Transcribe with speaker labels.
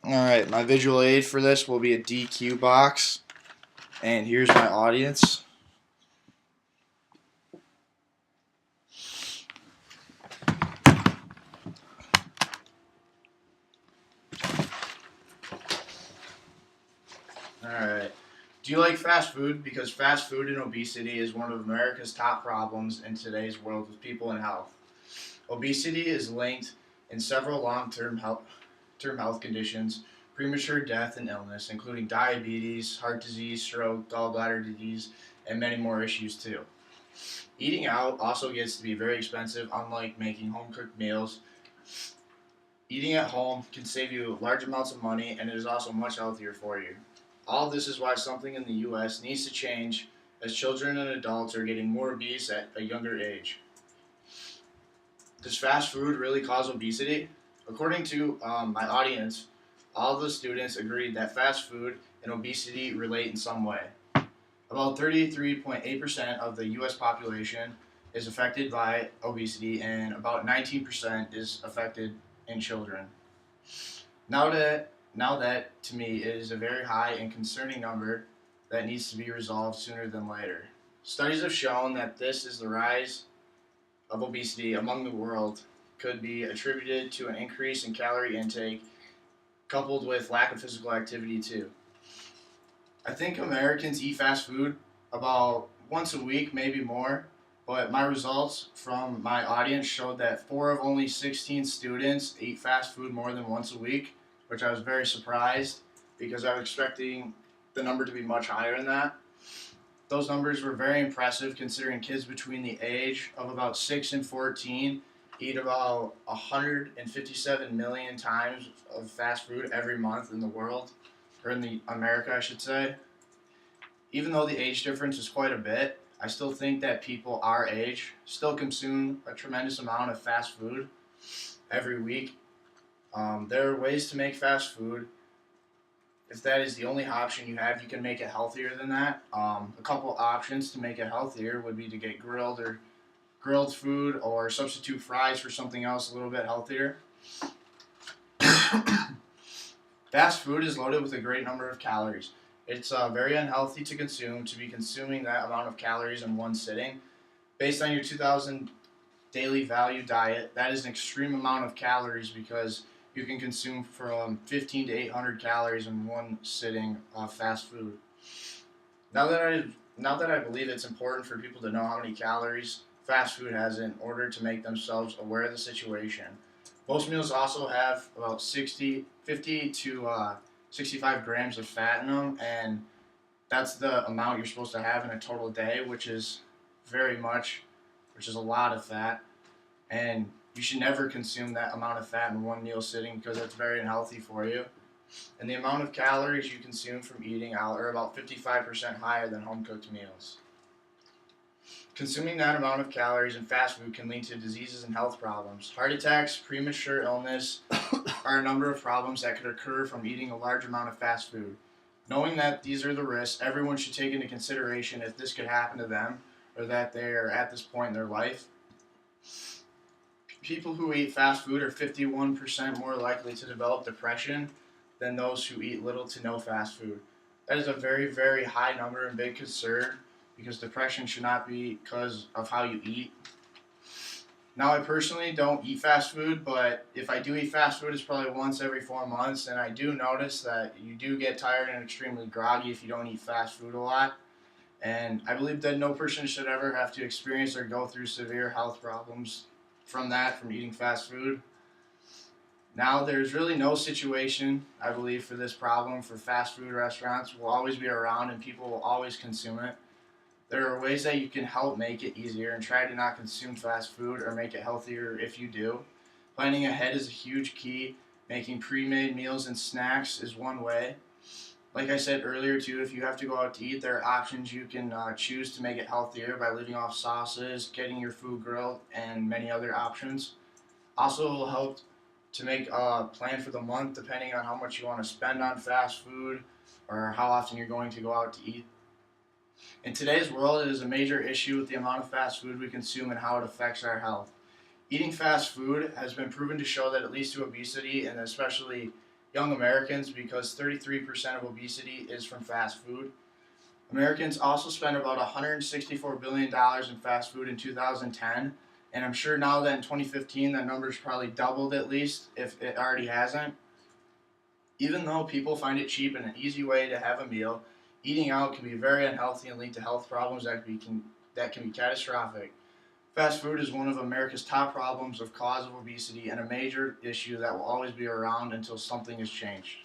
Speaker 1: Alright, my visual aid for this will be a DQ box. And here's my audience. Alright. Do you like fast food? Because fast food and obesity is one of America's top problems in today's world with people and health. Obesity is linked in several long-term health conditions, premature death and illness, including diabetes, heart disease, stroke, gallbladder disease, and many more issues too. Eating out also gets to be very expensive, unlike making home-cooked meals. Eating at home can save you large amounts of money, and it is also much healthier for you. All this is why something in the U.S. needs to change, as children and adults are getting more obese at a younger age. Does fast food really cause obesity? According to my audience, all the students agreed that fast food and obesity relate in some way. About 33.8% of the U.S. population is affected by obesity, and about 19% is affected in children. Now that to me is a very high and concerning number that needs to be resolved sooner than later. Studies have shown that this is the rise of obesity among the world could be attributed to an increase in calorie intake coupled with lack of physical activity too. I think Americans eat fast food about once a week, maybe more, but my results from my audience showed that 4 of only 16 students ate fast food more than once a week, which I was very surprised because I was expecting the number to be much higher than that. Those numbers were very impressive considering kids between the age of about 6 and 14 eat about 157 million times of fast food every month in the world, or in the America, I should say. Even though the age difference is quite a bit, I still think that people our age still consume a tremendous amount of fast food every week. There are ways to make fast food. If that is the only option you have, you can make it healthier than that. A couple options to make it healthier would be to get grilled food or substitute fries for something else a little bit healthier. Fast food is loaded with a great number of calories. It's very unhealthy to consume, to be consuming that amount of calories in one sitting. Based on your 2000 daily value diet, that is an extreme amount of calories because you can consume from 15 to 800 calories in one sitting of fast food. Now that I believe it's important for people to know how many calories fast food has in order to make themselves aware of the situation. Most meals also have about 50 to 65 grams of fat in them, and that's the amount you're supposed to have in a total day, which is a lot of fat. And you should never consume that amount of fat in one meal sitting because that's very unhealthy for you. And the amount of calories you consume from eating out are about 55% higher than home-cooked meals. Consuming that amount of calories in fast food can lead to diseases and health problems. Heart attacks, premature illness are a number of problems that could occur from eating a large amount of fast food. Knowing that these are the risks, everyone should take into consideration if this could happen to them or that they are at this point in their life. People who eat fast food are 51% more likely to develop depression than those who eat little to no fast food. That is a very, very high number and big concern because depression should not be because of how you eat. Now, I personally don't eat fast food, but if I do eat fast food, it's probably once every 4 months, and I do notice that you do get tired and extremely groggy if you don't eat fast food a lot. And I believe that no person should ever have to experience or go through severe health problems from eating fast food. Now, there's really no situation, I believe, for this problem for fast food restaurants. Will always be around and people will always consume it. There are ways that you can help make it easier and try to not consume fast food or make it healthier if you do. Planning ahead is a huge key. Making pre-made meals and snacks is one way. Like I said earlier too, if you have to go out to eat, there are options you can choose to make it healthier by living off sauces, getting your food grilled, and many other options. Also, it will help to make a plan for the month depending on how much you want to spend on fast food or how often you're going to go out to eat. In today's world, it is a major issue with the amount of fast food we consume and how it affects our health. Eating fast food has been proven to show that it leads to obesity and especially young Americans because 33% of obesity is from fast food. Americans also spend about $164 billion in fast food in 2010, and I'm sure now that in 2015 that number's probably doubled at least, if it already hasn't. Even though people find it cheap and an easy way to have a meal, eating out can be very unhealthy and lead to health problems that can be catastrophic. Fast food is one of America's top problems of cause of obesity and a major issue that will always be around until something is changed.